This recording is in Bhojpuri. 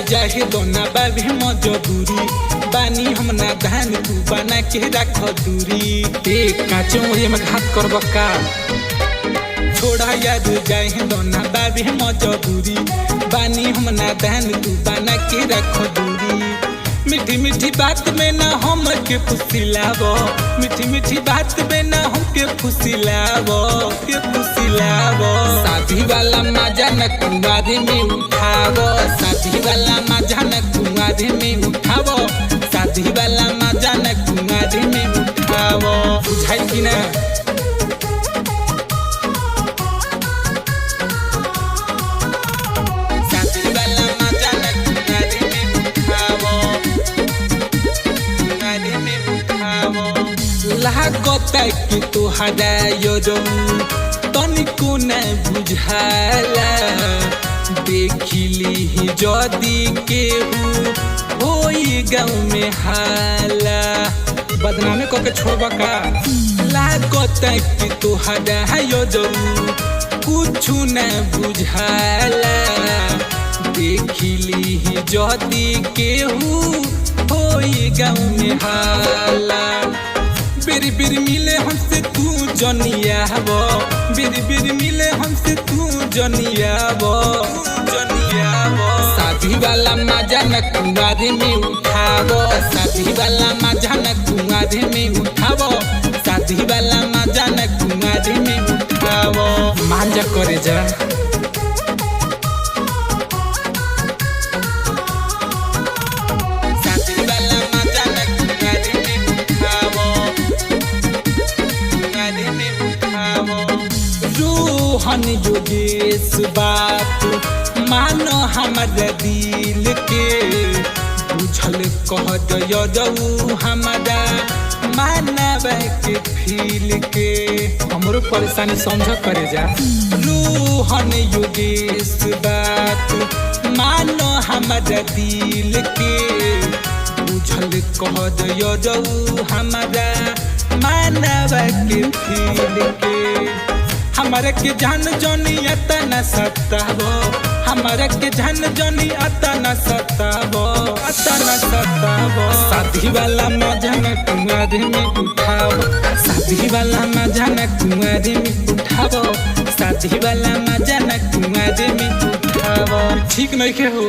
जाहे दोना बाबे मजबूरी बानी हम ना धान तू बना के रख दूरी एक काचो में घात करब का छोड़ा याद जाए दोना बाबे मजबूरी बानी हम ना धान तू बना के रख दूरी मीठी मीठी बात में ना हम के फुसिलावो मीठी मीठी बात में ना हम के फुसिलावो शादी वाला मजा न कुंवारे में उठावो शादी वाला मजा न कुंवारे में उठावो शादी वाला मजा न कुंवारे में उठावो बुझाई कि ना लागता कि तोहरा यो तनिको न बुझाला देखिली ही जदी केहू होई गाँव में हाला बदनामे करके छोड़बा का लागता कि तोहरा यो कुछ न बुझाला देखिली ही जदी केहू होई गाँव में हाला बेरी बेरी मिले हमसे तू जनियाबो बेरी बेरी मिले हमसे तू जनियाबो शादी वाला मजा न कुंवारे में उठावो शादी वाला मजा न कुंवारे में उठावो शादी वाला मजा न कुंवारे में उठावो मांजा करे जा रोहन योगेश बात मानो हमारा दिल के बुझल कह दऊ हमारा मानव के फील के हमरो परेशानी समझ करे जा रोहन योगेश बात मानो हमारा दिल के बुझल कह दऊ हमारा मानव के फील के हमारे के जान जोनी अता न सतावो हमारे के जान जोनी अता न सतावो शादी वाला मजा न कुंवारे में उठावो शादी वाला मजा न कुंवारे में उठावो शादी वाला मजा न कुंवारे में उठावो ठीक नहीं के हो।